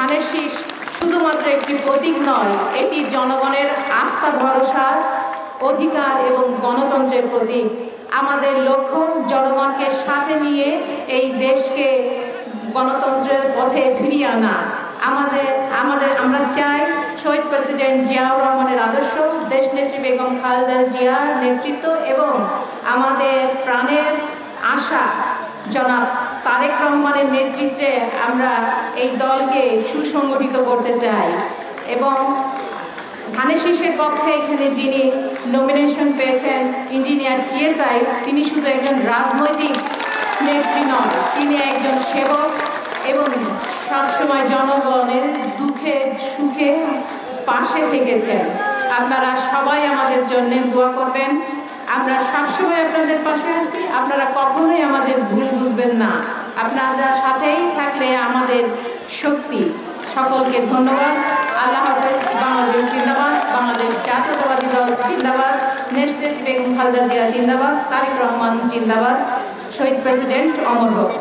ধানের শীষ শুধুমাত্র একটি প্রতীক নয়, এটি জনগণের আস্থা, ভরসা, অধিকার এবং গণতন্ত্রের প্রতীক। আমাদের লক্ষ্য জনগণকে সাথে নিয়ে এই দেশকে গণতন্ত্রের পথে ফিরিয়ে আনা। আমরা চাই শহীদ প্রেসিডেন্ট জিয়াউর রহমানের আদর্শ, দেশনেত্রী বেগম খালেদা জিয়ার নেতৃত্ব এবং আমাদের প্রাণের আশা জনাব তারেক রহমানের নেতৃত্বে আমরা এই দলকে সুসংগঠিত করতে চাই। এবং ধানের শীষের পক্ষে এখানে যিনি নমিনেশন পেয়েছেন ইঞ্জিনিয়ার টিএসআই, তিনি শুধু একজন রাজনৈতিক নেত্রী নন, তিনি একজন সেবক এবং সবসময় জনগণের দুঃখে সুখে পাশে থেকেছেন। আপনারা সবাই আমাদের জন্য দোয়া করবেন। আমরা সবসময় আপনাদের পাশে আছি, আপনারা কখনোই আমাদের ভুল বুঝবেন না। আপনারা সাথেই থাকলে আমাদের শক্তি। সকলকে ধন্যবাদ। আল্লাহ হাফেজ। বাংলাদেশ জিন্দাবাদ, বাংলাদেশ জাতীয়তাবাদী দল জিন্দাবাদ, নেত্রী বেগম খালেদা জিয়া জিন্দাবাদ, তারেক রহমান জিন্দাবাদ, শহীদ প্রেসিডেন্ট অমর হোক।